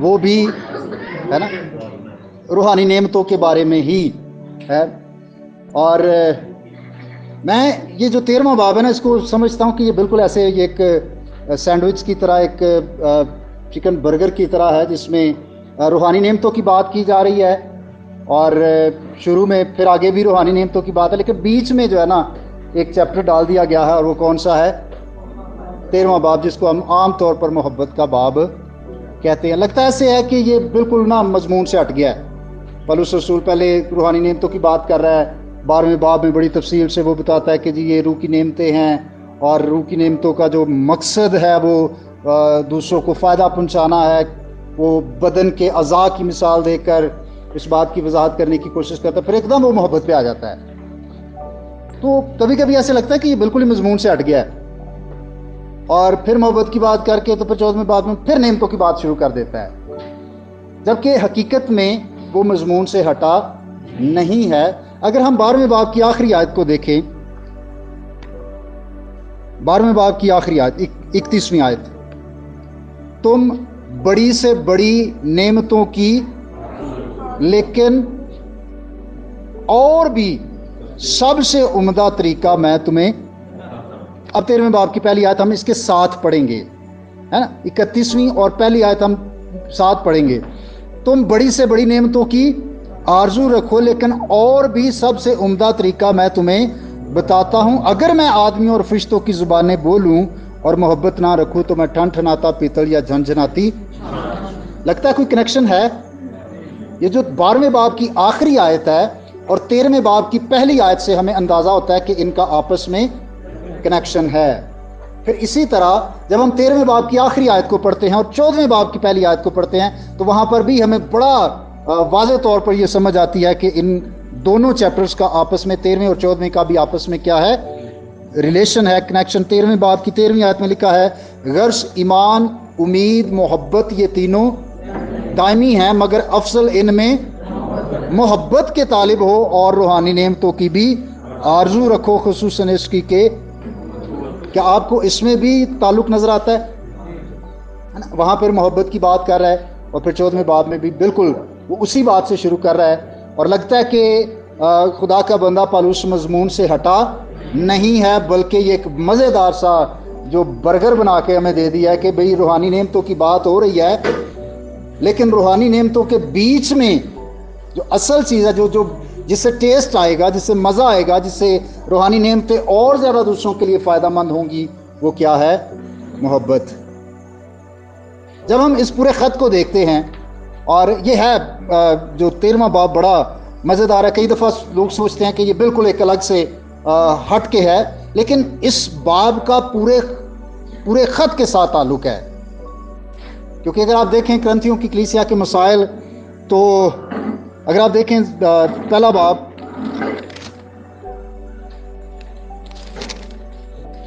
وہ بھی ہے نا روحانی نعمتوں کے بارے میں ہی ہے. اور میں یہ جو 13واں باب ہے نا، اس کو سمجھتا ہوں کہ یہ بالکل ایسے ایک سینڈوچ کی طرح، ایک چکن برگر کی طرح ہے، جس میں روحانی نعمتوں کی بات کی جا رہی ہے، اور شروع میں پھر آگے بھی روحانی نعمتوں کی بات ہے، لیکن بیچ میں جو ہے نا ایک چیپٹر ڈال دیا گیا ہے، اور وہ کون سا ہے؟ 13واں باب، جس کو ہم عام طور پر محبت کا باب کہتے ہیں. لگتا ایسے ہے کہ یہ بالکل نا مضمون سے ہٹ گیا ہے. پولس رسول پہلے روحانی نعمتوں کی بات کر رہا ہے، 12ویں باب میں بڑی تفصیل سے وہ بتاتا ہے کہ جی یہ روح کی نعمتیں ہیں، اور روح کی نعمتوں کا جو مقصد ہے وہ دوسروں کو فائدہ پہنچانا ہے. وہ بدن کے اعضاء کی مثال دے کر اس بات کی وضاحت کرنے کی کوشش کرتا ہے، پھر ایک دم وہ محبت پہ آ جاتا ہے. تو کبھی کبھی ایسے لگتا ہے کہ یہ بالکل ہی مضمون سے ہٹ گیا ہے، اور پھر محبت کی بات کر کے تو پھر 14ویں باب میں پھر نعمتوں کی بات شروع کر دیتا ہے، جبکہ حقیقت میں وہ مضمون سے ہٹا نہیں ہے. اگر ہم 12ویں باب کی آخری آیت کو دیکھیں، 12ویں باب کی آخری آیت 31ویں آیت، تم بڑی سے بڑی نعمتوں کی لیکن اور بھی سب سے عمدہ طریقہ میں تمہیں. اب 13ویں باب کی پہلی آیت ہم اس کے ساتھ پڑھیں گے، ہے نا، 31ویں اور پہلی آیت ہم ساتھ پڑھیں گے. تم بڑی سے بڑی نعمتوں کی آرزو رکھو، لیکن اور بھی سب سے عمدہ طریقہ میں تمہیں بتاتا ہوں. اگر میں آدمیوں اور فرشتوں کی زبانیں بولوں اور محبت نہ رکھوں تو میں ٹھنٹھناتا پیتل یا جھنجھناتی. لگتا ہے کوئی کنیکشن ہے؟ یہ جو 12ویں باب کی آخری آیت ہے اور 13ویں باب کی پہلی آیت سے ہمیں اندازہ ہوتا ہے کہ ان کا آپس میں کنیکشن ہے. پھر اسی طرح جب ہم 13ویں باب کی آخری آیت کو پڑھتے ہیں اور 14ویں باب کی پہلی آیت کو پڑھتے ہیں تو وہاں پر بھی ہمیں بڑا واضح طور پر یہ سمجھ آتی ہے کہ ان دونوں چیپٹرز کا آپس میں، 13ویں اور 14ویں کا بھی آپس میں کیا ہے؟ ریلیشن ہے، کنیکشن. 13ویں باب کی 13ویں آیت میں لکھا ہے غرض ایمان، امید، محبت یہ تینوں دائمی ہیں، مگر افضل ان میں محبت کے طالب ہو، اور روحانی نعمتوں کی بھی آرزو رکھو، خصوصاً اس کی کہ کیا آپ کو اس میں بھی تعلق نظر آتا ہے؟ وہاں پر محبت کی بات کر رہا ہے، اور پھر 14ویں باب میں بھی بالکل وہ اسی بات سے شروع کر رہا ہے. اور لگتا ہے کہ خدا کا بندہ پالوس مضمون سے ہٹا نہیں ہے، بلکہ یہ ایک مزیدار سا جو برگر بنا کے ہمیں دے دیا ہے کہ بھئی روحانی نعمتوں کی بات ہو رہی ہے، لیکن روحانی نعمتوں کے بیچ میں جو اصل چیز ہے، جو جس سے ٹیسٹ آئے گا، جس سے مزہ آئے گا، جس سے روحانی نعمتیں اور زیادہ دوسروں کے لیے فائدہ مند ہوں گی، وہ کیا ہے؟ محبت. جب ہم اس پورے خط کو دیکھتے ہیں، اور یہ ہے جو 13واں باب بڑا مزیدار ہے. کئی دفعہ لوگ سوچتے ہیں کہ یہ بالکل ایک الگ سے ہٹ کے ہے، لیکن اس باب کا پورے خط کے ساتھ تعلق ہے. کیونکہ اگر آپ دیکھیں کرنتھیوں کی کلیسیا کے مسائل، تو اگر آپ دیکھیں پہلا باب،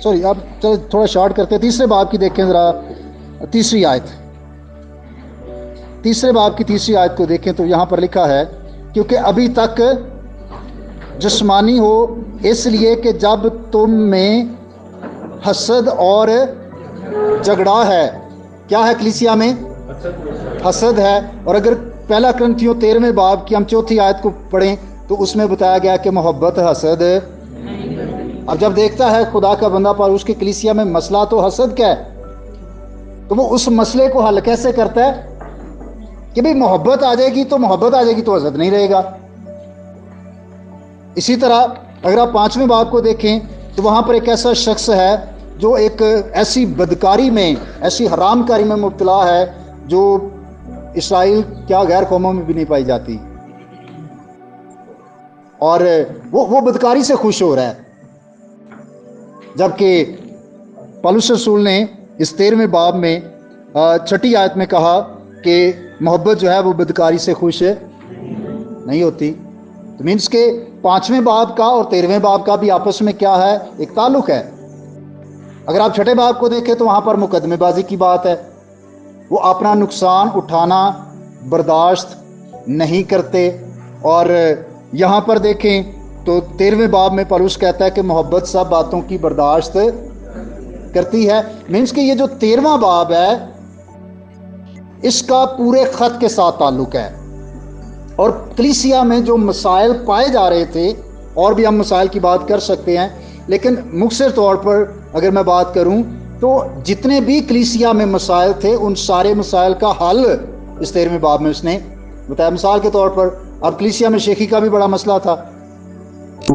سوری آپ چلو تھوڑا شارٹ کرتے ہیں، تیسرے باب کی دیکھیں ذرا، تیسری آیت، تیسرے باب کی تیسری آیت کو دیکھیں تو یہاں پر لکھا ہے کیونکہ ابھی تک جسمانی ہو، اس لیے کہ جب تم میں حسد اور جھگڑا ہے. کیا ہے کلیسیا میں؟ حسد ہے. اور اگر پہلا کرنتھیوں 13ویں باب کی ہم چوتھی آیت کو پڑھیں تو اس میں بتایا گیا کہ محبت حسد. اب جب دیکھتا ہے خدا کا بندہ پر اس کی کلیسیا میں مسئلہ تو حسد کا ہے، تو وہ اس مسئلے کو حل کیسے کرتا ہے کہ بھئی محبت آ جائے گی تو حسد نہیں رہے گا. اسی طرح اگر آپ 5ویں باب کو دیکھیں تو وہاں پر ایک ایسا شخص ہے جو ایک ایسی بدکاری میں، ایسی حرام کاری میں مبتلا ہے جو اسرائیل کیا غیر قوموں میں بھی نہیں پائی جاتی، اور وہ بدکاری سے خوش ہو رہا ہے. جبکہ پولس رسول نے اس 13ویں باب میں 6 آیت میں کہا کہ محبت جو ہے وہ بدکاری سے خوش نہیں ہوتی. تو مینس کہ 5ویں باب کا اور 13ویں باب کا بھی آپس میں کیا ہے؟ ایک تعلق ہے. اگر آپ 6 باب کو دیکھیں تو وہاں پر مقدمے بازی کی بات ہے. وہ اپنا نقصان اٹھانا برداشت نہیں کرتے. اور یہاں پر دیکھیں تو 13ویں باب میں پولس کہتا ہے کہ محبت سب باتوں کی برداشت کرتی ہے. مینس کہ یہ جو 13واں باب ہے اس کا پورے خط کے ساتھ تعلق ہے. اور کلیسیا میں جو مسائل پائے جا رہے تھے، اور بھی ہم مسائل کی بات کر سکتے ہیں، لیکن مختصر طور پر اگر میں بات کروں تو جتنے بھی کلیسیا میں مسائل تھے ان سارے مسائل کا حل اس 13ویں باب میں اس نے بتایا. مثال کے طور پر اب کلیسیا میں شیخی کا بھی بڑا مسئلہ تھا،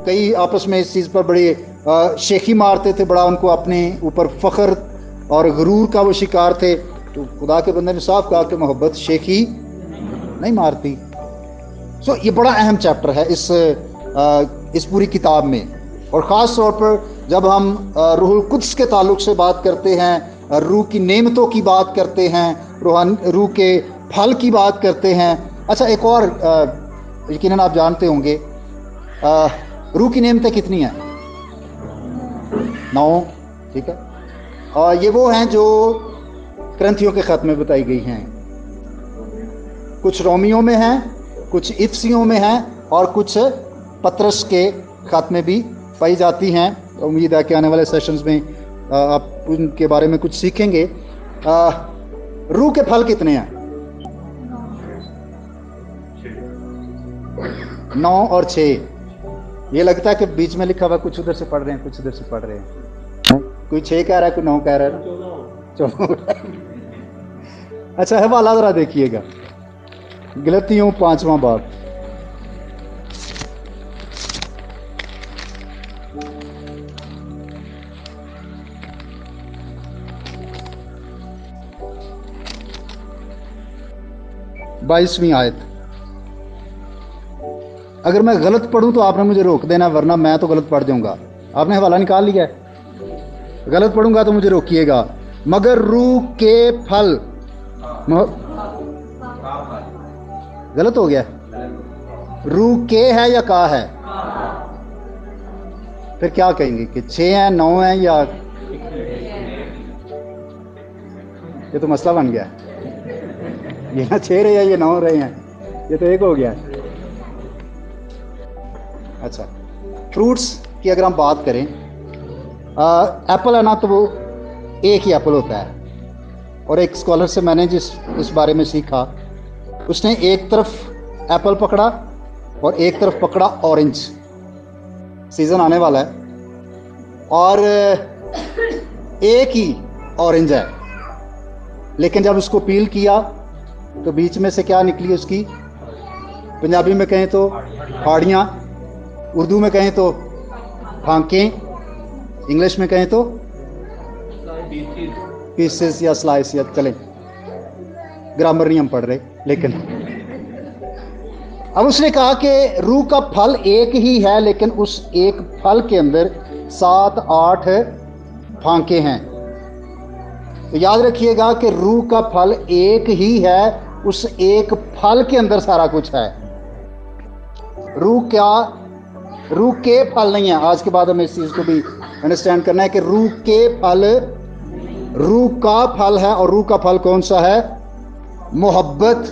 کئی آپس میں اس چیز پر بڑے شیخی مارتے تھے، بڑا ان کو اپنے اوپر فخر اور غرور کا وہ شکار تھے. تو خدا کے بندے نے صاف کہا کہ محبت شیخی نہیں مارتی. یہ بڑا اہم چیپٹر ہے اس پوری کتاب میں. اور خاص طور پر جب ہم روح القدس کے تعلق سے بات کرتے ہیں، روح کی نعمتوں کی بات کرتے ہیں، روح کے پھل کی بات کرتے ہیں. اچھا، ایک اور یقیناً آپ جانتے ہوں گے روح کی نعمتیں کتنی ہیں؟ 9. ٹھیک ہے. اور یہ وہ ہیں جو کرنتھیوں کے خط میں بتائی گئی ہیں. کچھ رومیوں میں ہیں، کچھ افسیوں میں ہیں، اور کچھ پطرس کے خط میں بھی پائی جاتی ہیں. امید ہے کہ آنے والے سیشنز میں آپ ان کے بارے میں کچھ سیکھیں گے. روح کے پھل کتنے ہیں؟ 9 اور 6. یہ لگتا ہے کہ بیچ میں لکھا ہوا کچھ ادھر سے پڑھ رہے ہیں، کچھ ادھر سے پڑھ رہے ہیں. کوئی 6 کہہ رہا ہے، کوئی 9 کہہ رہا ہے. چلو اچھا، حوالہ ذرا دیکھیے گا. غلطیوں 5واں باب. بائیسویں آیت. اگر میں غلط پڑھوں تو آپ نے مجھے روک دینا، ورنہ میں تو غلط پڑھ جاؤں گا. آپ نے حوالہ نکال لیا ہے؟ غلط پڑھوں گا تو مجھے روکیے گا. مگر روح کے پھل غلط ہو گیا. روح کے ہے یا کا ہے؟ پھر کیا کہیں گے کہ 6 ہیں، 9 ہیں، یا یہ تو مسئلہ بن گیا. یہ نہ 6 رہے ہیں، یہ 9 رہے ہیں، یہ تو ایک ہو گیا. اچھا، فروٹس کی اگر ہم بات کریں، ایپل ہے نا، تو وہ ایک ہی ایپل ہوتا ہے. اور ایک اسکالر سے میں نے اس بارے میں سیکھا، اس نے ایک طرف ایپل پکڑا اور ایک طرف پکڑا اورنج. سیزن آنے والا ہے اور ایک ہی اورنج ہے، لیکن جب اس کو پیل کیا تو بیچ میں سے کیا نکلی اس کی؟ پنجابی میں کہیں تو پھاڑیاں، اردو میں کہیں تو پھانکیں، انگلش میں کہیں تو پیسز یا سلائس. یا چلیں، گرامر نہیں ہم پڑھ رہے. لیکن اب اس نے کہا کہ روح کا پھل ایک ہی ہے، لیکن اس ایک پھل کے اندر 7-8 پھانکیں ہیں. تو یاد رکھیے گا کہ روح کا پھل ایک ہی ہے، اس ایک پھل کے اندر سارا کچھ ہے. روح کے پھل نہیں ہے. آج کے بعد ہمیں اس چیز کو بھی انڈرسٹینڈ کرنا ہے کہ روح کے پھل روح کا پھل ہے. اور روح کا پھل کون سا ہے؟ محبت.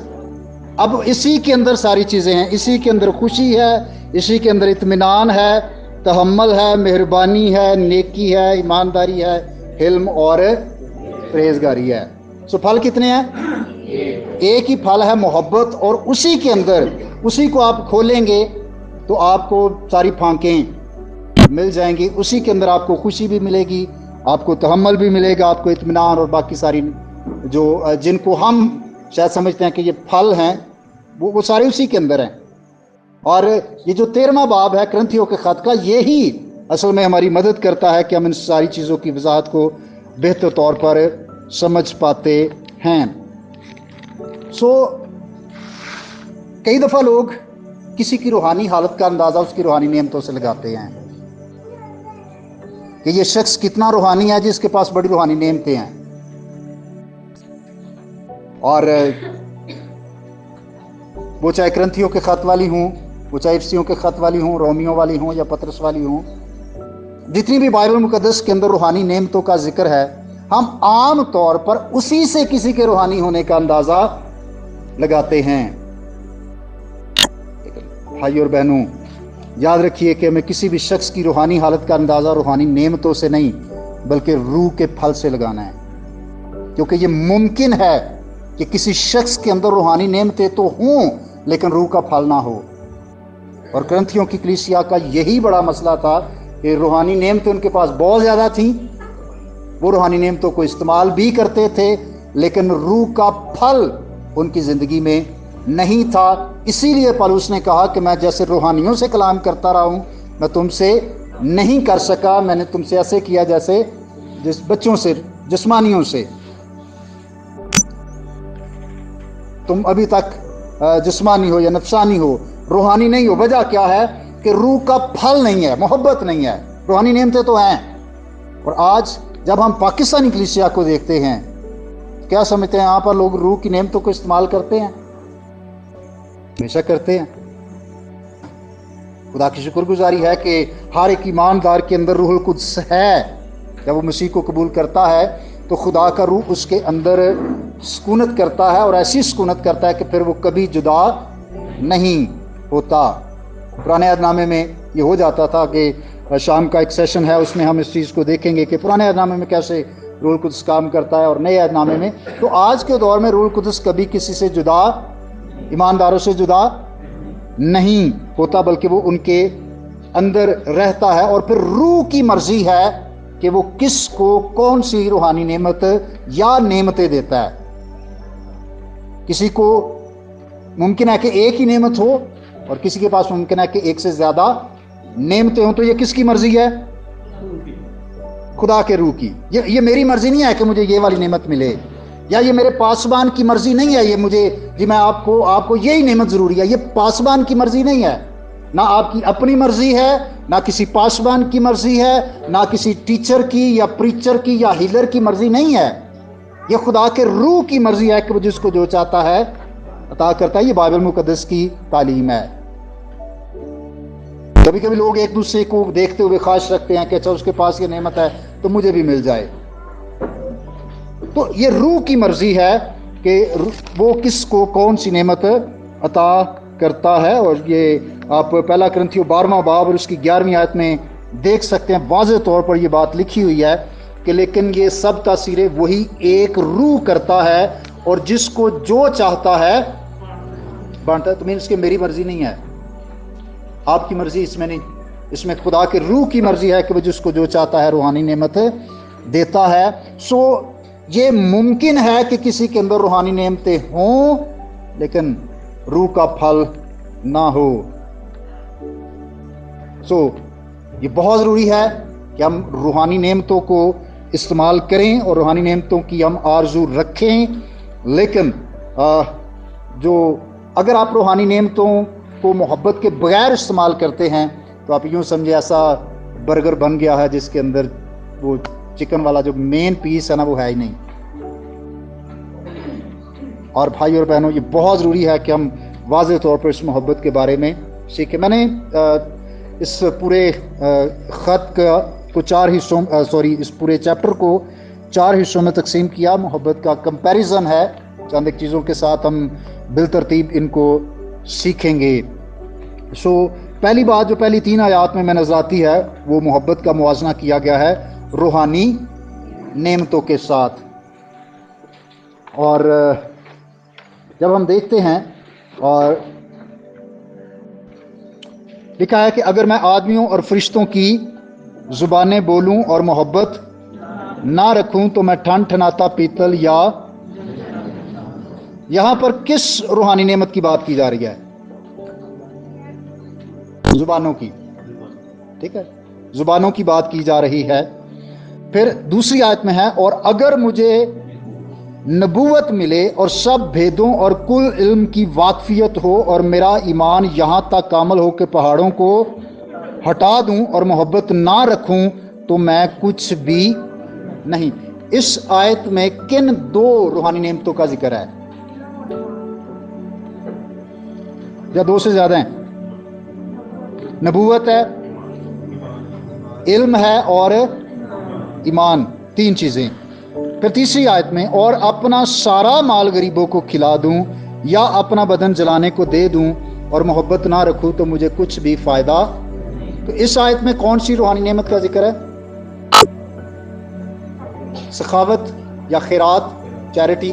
اب اسی کے اندر ساری چیزیں ہیں. اسی کے اندر خوشی ہے، اسی کے اندر اطمینان ہے، تحمل ہے، مہربانی ہے، نیکی ہے، ایمانداری ہے، حلم اور پرہیزگاری ہے. سو پھل کتنے ہیں؟ ایک ہی پھل ہے، محبت. اور اسی کے اندر، اسی کو آپ کھولیں گے تو آپ کو ساری پھانکیں مل جائیں گی. اسی کے اندر آپ کو خوشی بھی ملے گی، آپ کو تحمل بھی ملے گا، آپ کو اطمینان، اور باقی ساری جو جن کو ہم شاید سمجھتے ہیں کہ یہ پھل ہیں، وہ سارے اسی کے اندر ہیں. اور یہ جو 13واں باب ہے کرنتھیوں کے خط کا، یہی اصل میں ہماری مدد کرتا ہے کہ ہم ان ساری چیزوں کی وضاحت کو بہتر طور پر سمجھ پاتے ہیں. کئی دفعہ لوگ کسی کی روحانی حالت کا اندازہ اس کی روحانی نعمتوں سے لگاتے ہیں کہ یہ شخص کتنا روحانی ہے جس کے پاس بڑی روحانی نعمتیں ہیں. اور وہ چاہے کرنتھیوں کے خط والی ہوں، وہ چاہے افسیوں کے خط والی ہوں، رومیوں والی ہوں، یا پطرس والی ہوں، جتنی بھی بائبل مقدس کے اندر روحانی نعمتوں کا ذکر ہے، ہم عام طور پر اسی سے کسی کے روحانی ہونے کا اندازہ لگاتے ہیں. بھائی اور بہنوں، یاد رکھیے کہ ہمیں کسی بھی شخص کی روحانی حالت کا اندازہ روحانی نعمتوں سے نہیں بلکہ روح کے پھل سے لگانا ہے، کیونکہ یہ ممکن ہے کہ کسی شخص کے اندر روحانی نعمتیں تو ہوں لیکن روح کا پھل نہ ہو. اور کرنتھیوں کی کلیسیا کا یہی بڑا مسئلہ تھا کہ روحانی نعمتیں ان کے پاس بہت زیادہ تھیں، وہ روحانی نعمتوں کو استعمال بھی کرتے تھے لیکن روح کا پھل ان کی زندگی میں نہیں تھا. اسی لیے پالوس نے کہا کہ میں جیسے روحانیوں سے کلام کرتا رہا ہوں میں تم سے نہیں کر سکا، میں نے تم سے ایسے کیا جیسے بچوں سے، جسمانیوں سے. تم ابھی تک جسمانی ہو یا نفسانی ہو، روحانی نہیں ہو. وجہ کیا ہے کہ روح کا پھل نہیں ہے، محبت نہیں ہے. روحانی نعمتیں تو ہیں. اور آج جب ہم پاکستانی کلیسیا کو دیکھتے ہیں کیا سمجھتے ہیں؟ یہاں پر لوگ روح کی نعمتوں کو استعمال کرتے ہیں؟ ہمیشہ کرتے ہیں. خدا کی شکر گزاری ہے کہ ہر ایک ایماندار کے اندر روح القدس ہے. جب وہ مسیح کو قبول کرتا ہے تو خدا کا روح اس کے اندر سکونت کرتا ہے، اور ایسی سکونت کرتا ہے کہ پھر وہ کبھی جدا نہیں ہوتا. پرانے عہد نامے میں یہ ہو جاتا تھا کہ شام کا ایک سیشن ہے، اس میں ہم اس چیز کو دیکھیں گے کہ پرانے عہد نامے میں کیسے روح القدس کام کرتا ہے اور نئے عہد نامے میں. تو آج کے دور میں روح القدس کبھی کسی سے جدا، ایمانداروں سے جدا نہیں ہوتا، بلکہ وہ ان کے اندر رہتا ہے. اور پھر روح کی مرضی ہے کہ وہ کس کو کون سی روحانی نعمت یا نعمتیں دیتا ہے. کسی کو ممکن ہے کہ ایک ہی نعمت ہو اور کسی کے پاس ممکن ہے کہ ایک سے زیادہ نعمتیں ہوں. تو یہ کس کی مرضی ہے؟ خدا کے روح کی. یہ میری مرضی نہیں ہے کہ مجھے یہ والی نعمت ملے، یا یہ میرے پاسبان کی مرضی نہیں ہے یہ مجھے میں آپ کو یہی نعمت ضروری ہے. یہ پاسبان کی مرضی نہیں ہے، نہ آپ کی اپنی مرضی ہے، نہ کسی پاسبان کی مرضی ہے، نہ کسی ٹیچر کی یا پریچر کی یا ہیلر کی مرضی نہیں ہے. یہ خدا کے روح کی مرضی ہے کہ وہ جس کو جو چاہتا ہے عطا کرتا ہے. یہ بائبل مقدس کی تعلیم ہے. کبھی کبھی لوگ ایک دوسرے کو دیکھتے ہوئے خواہش رکھتے ہیں کہ اچھا اس کے پاس یہ نعمت ہے تو مجھے بھی مل جائے. تو یہ روح کی مرضی ہے کہ وہ کس کو کون سی نعمت عطا کرتا ہے. اور یہ آپ پہلا کرنتھیوں 12واں باب اور اس کی 11ویں آیت میں دیکھ سکتے ہیں، واضح طور پر یہ بات لکھی ہوئی ہے کہ لیکن یہ سب تاثیریں وہی ایک روح کرتا ہے اور جس کو جو چاہتا ہے بانٹتا ہے. تو مینس کہ میری مرضی نہیں ہے، آپ کی مرضی اس میں نہیں، اس میں خدا کے روح کی مرضی ہے کہ وہ جس کو جو چاہتا ہے روحانی نعمت دیتا ہے. سو یہ ممکن ہے کہ کسی کے اندر روحانی نعمتیں ہوں لیکن روح کا پھل نہ ہو. سو یہ بہت ضروری ہے کہ ہم روحانی نعمتوں کو استعمال کریں اور روحانی نعمتوں کی ہم آرزو رکھیں. لیکن جو اگر آپ روحانی نعمتوں کو محبت کے بغیر استعمال کرتے ہیں تو آپ یوں سمجھے ایسا برگر بن گیا ہے جس کے اندر وہ چکن والا جو مین پیس ہے نا وہ ہے ہی نہیں. اور بھائی اور بہنوں، یہ بہت ضروری ہے کہ ہم واضح طور پر اس محبت کے بارے میں سیکھیں. میں نے اس پورے خط کو اس پورے چیپٹر کو 4 حصوں میں تقسیم کیا. محبت کا کمپیریزن ہے، چند ایک چیزوں کے ساتھ ہم بالترتیب ان کو سیکھیں گے. سو پہلی بات جو پہلی 3 آیات میں نظر آتی ہے وہ محبت کا موازنہ کیا گیا ہے روحانی نعمتوں کے ساتھ. اور جب ہم دیکھتے ہیں اور لکھا ہے کہ اگر میں آدمیوں اور فرشتوں کی زبانیں بولوں اور محبت نہ رکھوں تو میں ٹھن ٹھناتا پیتل یا. یہاں پر کس روحانی نعمت کی بات کی جا رہی ہے؟ زبانوں کی. ٹھیک ہے، زبانوں کی بات کی جا رہی ہے. پھر دوسری آیت میں ہے اور اگر مجھے نبوت ملے اور سب بھیدوں اور کل علم کی واقفیت ہو اور میرا ایمان یہاں تک کامل ہو کہ پہاڑوں کو ہٹا دوں اور محبت نہ رکھوں تو میں کچھ بھی نہیں. اس آیت میں کن 2 روحانی نعمتوں کا ذکر ہے؟ یا 2 سے زیادہ ہیں؟ نبوت ہے، علم ہے اور ایمان، 3 چیزیں. پھر تیسری آیت میں اور اپنا سارا مال غریبوں کو کھلا دوں یا اپنا بدن جلانے کو دے دوں اور محبت نہ رکھوں تو مجھے کچھ بھی فائدہ. تو اس آیت میں کون سی روحانی نعمت کا ذکر ہے؟ سخاوت یا خیرات، چیریٹی.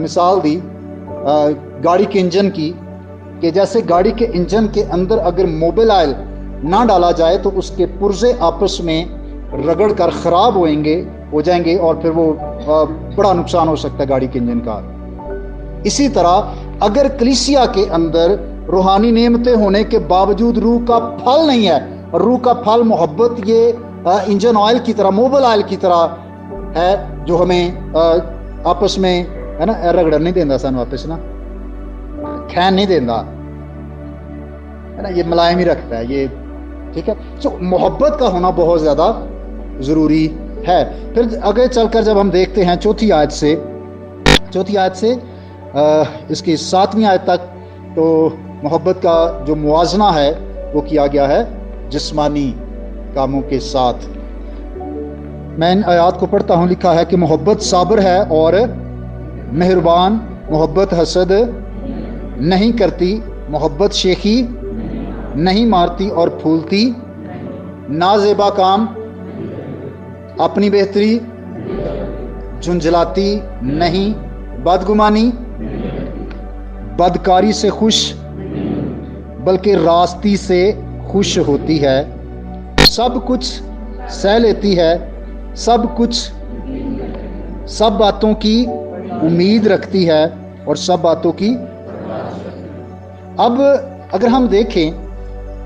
مثال دی گاڑی کے انجن کی کہ جیسے گاڑی کے انجن کے اندر اگر موبل آئل نہ ڈالا جائے تو اس کے پرزے آپس میں رگڑ کر خراب ہو جائیں گے اور پھر وہ بڑا نقصان ہو سکتا ہے گاڑی کے انجن کا. اسی طرح اگر کلیسیا کے اندر روحانی نعمتیں ہونے کے باوجود روح کا پھل نہیں ہے، اور روح کا پھل محبت یہ انجن آئل کی طرح، موبل آئل کی طرح ہے جو ہمیں آپس میں ہے نا رگڑ نہیں دینا، سانو آپس نا کھین نہیں دینا ہے نا، یہ ملائم ہی رکھتا ہے یہ. ٹھیک ہے، تو محبت کا ہونا بہت زیادہ ضروری ہے. پھر آگے چل کر جب ہم دیکھتے ہیں چوتھی آیت سے اس کی 7ویں آیت تک، تو محبت کا جو موازنہ ہے وہ کیا گیا ہے جسمانی کاموں کے ساتھ. میں ان آیات کو پڑھتا ہوں. لکھا ہے کہ محبت صابر ہے اور مہربان، محبت حسد نہیں کرتی، محبت شیخی نہیں مارتی اور پھولتی، نازیبا کام، اپنی بہتری جھنجھلاتی نہیں، بدگمانی، بدکاری سے خوش بلکہ راستی سے خوش ہوتی ہے، سب کچھ سہ لیتی ہے، سب باتوں کی امید رکھتی ہے اور سب باتوں کی. اب اگر ہم دیکھیں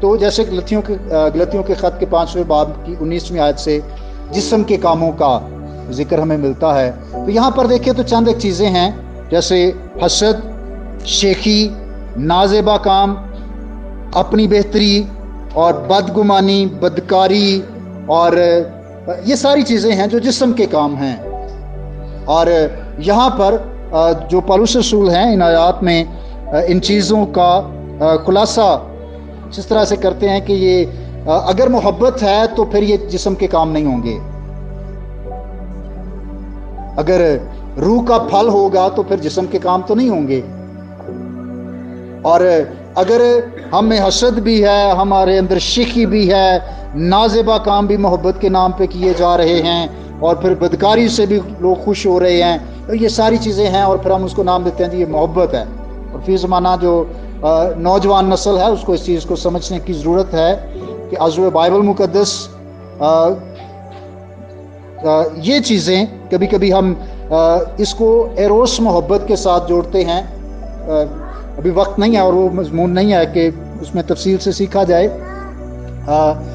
تو جیسے غلطیوں کے خط کے 5ویں باب کی 19ویں آیت سے جسم کے کاموں کا ذکر ہمیں ملتا ہے. تو یہاں پر دیکھیں تو چند ایک چیزیں ہیں جیسے حسد، شیخی، نازیبا کام، اپنی بہتری اور بدگمانی، بدکاری، اور یہ ساری چیزیں ہیں جو جسم کے کام ہیں. اور یہاں پر جو پولس رسول ہیں ان آیات میں ان چیزوں کا خلاصہ جس طرح سے کرتے ہیں کہ یہ اگر محبت ہے تو پھر یہ جسم کے کام نہیں ہوں گے، اگر روح کا پھل ہوگا تو پھر جسم کے کام تو نہیں ہوں گے، اور اگر ہم میں حسد بھی ہے، ہمارے اندر شیخی بھی ہے، نازیبا کام بھی محبت کے نام پہ کیے جا رہے ہیں، اور پھر بدکاری سے بھی لوگ خوش ہو رہے ہیں، تو یہ ساری چیزیں ہیں اور پھر ہم اس کو نام دیتے ہیں جی یہ محبت ہے. اور فی زمانہ جو نوجوان نسل ہے اس کو اس چیز کو سمجھنے کی ضرورت ہے کہ عضو بائبل مقدس یہ چیزیں کبھی کبھی ہم اس کو ایروس محبت کے ساتھ جوڑتے ہیں. ابھی وقت نہیں ہے اور وہ مضمون نہیں ہے کہ اس میں تفصیل سے سیکھا جائے،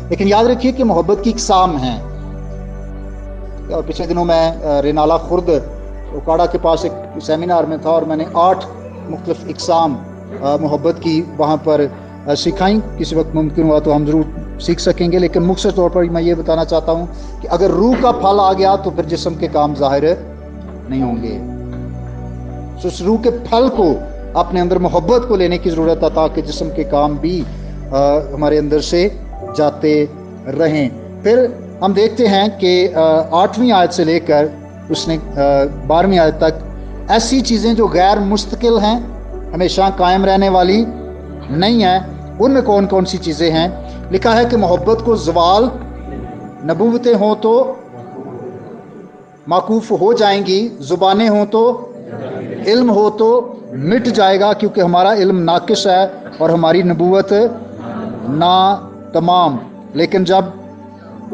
لیکن یاد رکھیے کہ محبت کی اقسام ہیں. اور پچھلے دنوں میں رینالہ خرد اوکاڑا کے پاس ایک سیمینار میں تھا اور میں نے 8 مختلف اقسام محبت کی وہاں پر سکھائیں. کسی وقت ممکن ہوا تو ہم ضرور سیکھ سکیں گے، لیکن مختصر طور پر میں یہ بتانا چاہتا ہوں کہ اگر روح کا پھل آ گیا تو پھر جسم کے کام ظاہر نہیں ہوں گے. اس روح کے پھل کو اپنے اندر محبت کو لینے کی ضرورت ہے تاکہ جسم کے کام بھی ہمارے اندر سے جاتے رہیں. پھر ہم دیکھتے ہیں کہ 8ویں آیت سے لے کر اس نے 12ویں آیت تک ایسی چیزیں جو غیر مستقل ہیں، ہمیشہ قائم رہنے والی نہیں ہیں. ان میں کون کون سی چیزیں ہیں؟ لکھا ہے کہ محبت کو زوال، نبوتیں ہوں تو موقوف ہو جائیں گی، زبانیں ہوں تو، علم ہو تو مٹ جائے گا، کیونکہ ہمارا علم ناقص ہے اور ہماری نبوت نا تمام. لیکن جب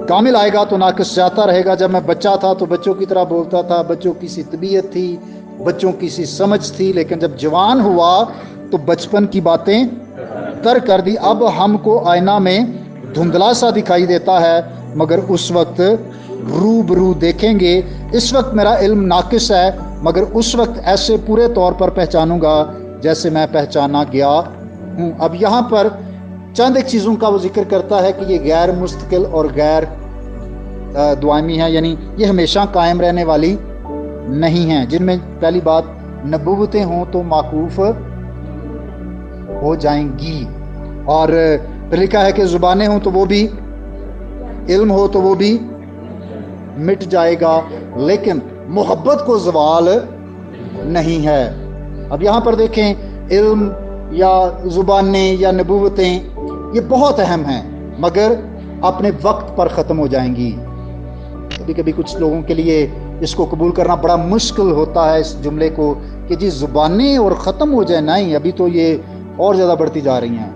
کامل آئے گا تو ناقص جاتا رہے گا. جب میں بچہ تھا تو بچوں کی طرح بولتا تھا، بچوں کی سی طبیعت تھی، بچوں کی سی سمجھ تھی، لیکن جب جوان ہوا تو بچپن کی باتیں ترک کر دی. اب ہم کو آئینہ میں دھندلا سا دکھائی دیتا ہے مگر اس وقت روبرو دیکھیں گے. اس وقت میرا علم ناقص ہے مگر اس وقت ایسے پورے طور پر پہچانوں گا جیسے میں پہچانا گیا ہوں. اب یہاں پر چند ایک چیزوں کا وہ ذکر کرتا ہے کہ یہ غیر مستقل اور غیر دائمی ہے، یعنی یہ ہمیشہ قائم رہنے والی نہیں ہیں. جن میں پہلی بات نبوتیں ہوں تو موقوف ہو جائیں گی، اور پھر لکھا ہے کہ زبانیں ہوں تو وہ بھی، علم ہو تو وہ بھی مٹ جائے گا، لیکن محبت کو زوال نہیں ہے. اب یہاں پر دیکھیں علم یا زبانیں یا نبوتیں یہ بہت اہم ہیں مگر اپنے وقت پر ختم ہو جائیں گی. کبھی کبھی کچھ لوگوں کے لیے اس کو قبول کرنا بڑا مشکل ہوتا ہے، اس جملے کو کہ جی زبانیں اور ختم ہو جائے، نہیں، ابھی تو یہ اور زیادہ بڑھتی جا رہی ہیں۔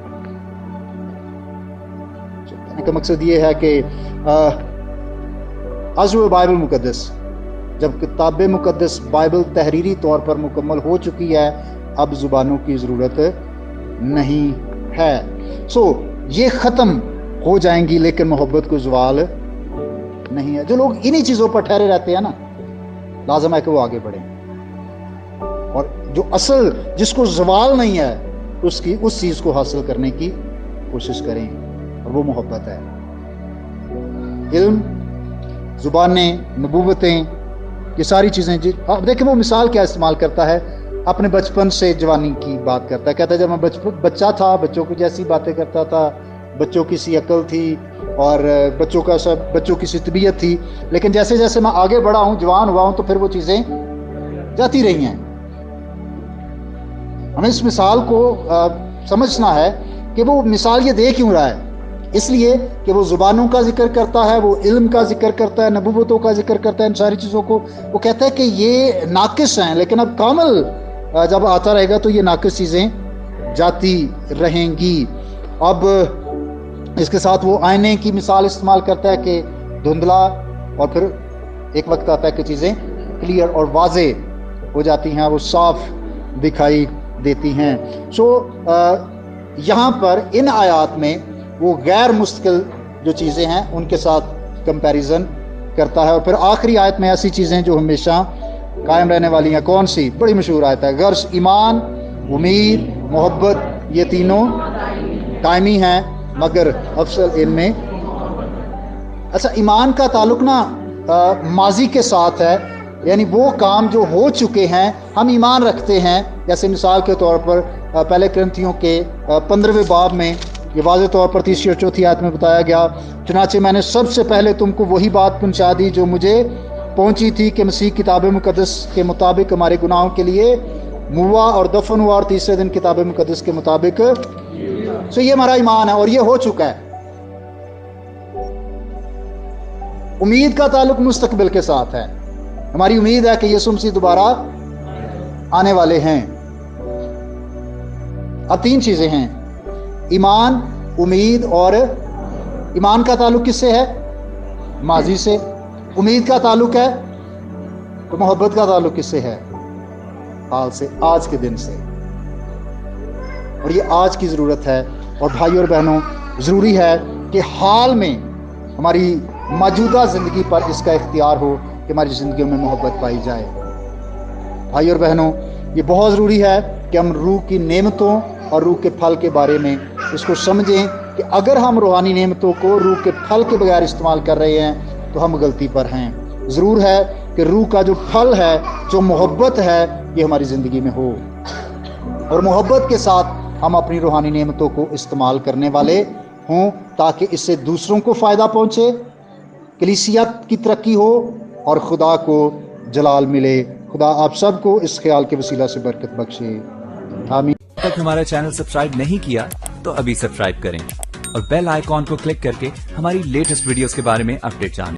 کہنے کا مقصد یہ ہے کہ عزو بائبل مقدس، جب کتاب مقدس بائبل تحریری طور پر مکمل ہو چکی ہے، اب زبانوں کی ضرورت نہیں ہے۔ یہ ختم ہو جائیں گی، لیکن محبت کو زوال نہیں ہے۔ جو لوگ انہی چیزوں پر ٹھہرے رہتے ہیں نا، لازم ہے کہ وہ آگے بڑھیں، اور جو اصل جس کو زوال نہیں ہے اس چیز کو حاصل کرنے کی کوشش کریں، اور وہ محبت ہے۔ علم، زبانیں، نبوتیں، یہ ساری چیزیں، آپ دیکھیں وہ مثال کیا استعمال کرتا ہے، اپنے بچپن سے جوانی کی بات کرتا ہے۔ کہتا ہے جب میں بچہ تھا، بچوں کو جیسی باتیں کرتا تھا، بچوں کی سی عقل تھی اور بچوں کی سی طبیعت تھی، لیکن جیسے جیسے میں آگے بڑھا ہوں، جوان ہوا ہوں، تو پھر وہ چیزیں جاتی رہی ہیں۔ ہمیں اس مثال کو سمجھنا ہے کہ وہ مثال یہ دے کیوں رہا ہے، اس لیے کہ وہ زبانوں کا ذکر کرتا ہے، وہ علم کا ذکر کرتا ہے، نبوتوں کا ذکر کرتا ہے، ان ساری چیزوں کو وہ کہتا ہے کہ یہ ناقص ہیں، لیکن اب کامل جب آتا رہے گا تو یہ ناقص چیزیں جاتی رہیں گی۔ اب اس کے ساتھ وہ آئینے کی مثال استعمال کرتا ہے کہ دھندلا، اور پھر ایک وقت آتا ہے کہ چیزیں کلیئر اور واضح ہو جاتی ہیں، وہ صاف دکھائی دیتی ہیں۔ یہاں پر ان آیات میں وہ غیر مستقل جو چیزیں ہیں ان کے ساتھ کمپیریزن کرتا ہے، اور پھر آخری آیت میں ایسی چیزیں جو ہمیشہ قائم رہنے والی ہیں۔ کون سی؟ بڑی مشہور آیت ہے، غرض ایمان، امید، محبت، یہ تینوں دائمی ہیں، مگر افضل ان میں۔ اچھا، ایمان کا تعلق نا ماضی کے ساتھ ہے، یعنی وہ کام جو ہو چکے ہیں ہم ایمان رکھتے ہیں۔ جیسے مثال کے طور پر پہلے کرنتھیوں کے 15ویں باب میں یہ واضح طور پر 3 اور 4 آیت میں بتایا گیا، چنانچہ میں نے سب سے پہلے تم کو وہی بات پہنچا دی جو مجھے پہنچی تھی، کہ مسیح کتاب مقدس کے مطابق ہمارے گناہوں کے لیے موا اور دفن ہوا، اور تیسرے دن کتاب مقدس کے مطابق یہ ہمارا ایمان ہے، اور یہ ہو چکا ہے۔ امید کا تعلق مستقبل کے ساتھ ہے، ہماری امید ہے کہ یسوع مسیح دوبارہ آنے والے ہیں۔ اب 3 چیزیں ہیں، ایمان، امید اور ایمان کا تعلق کس سے ہے؟ ماضی سے۔ امید کا تعلق ہے تو محبت کا تعلق کس سے ہے؟ حال سے، آج کے دن سے۔ اور یہ آج کی ضرورت ہے، اور بھائی اور بہنوں ضروری ہے کہ حال میں ہماری موجودہ زندگی پر اس کا اختیار ہو کہ ہماری زندگیوں میں محبت پائی جائے۔ بھائی اور بہنوں، یہ بہت ضروری ہے کہ ہم روح کی نعمتوں اور روح کے پھل کے بارے میں اس کو سمجھیں کہ اگر ہم روحانی نعمتوں کو روح کے پھل کے بغیر استعمال کر رہے ہیں تو ہم غلطی پر ہیں۔ ضرور ہے کہ روح کا جو پھل ہے، جو محبت ہے، یہ ہماری زندگی میں ہو، اور محبت کے ساتھ ہم اپنی روحانی نعمتوں کو استعمال کرنے والے ہوں، تاکہ اس سے دوسروں کو فائدہ پہنچے، کلیسیت کی ترقی ہو اور خدا کو جلال ملے۔ خدا آپ سب کو اس خیال کے وسیلہ سے برکت بخشے، آمین۔ تک ہمارا چینل سبسکرائب نہیں کیا تو ابھی سبسکرائب کریں، اور بیل آئیکن کو کلک کر کے ہماری لیٹسٹ ویڈیوز کے بارے میں اپڈیٹ جانیں۔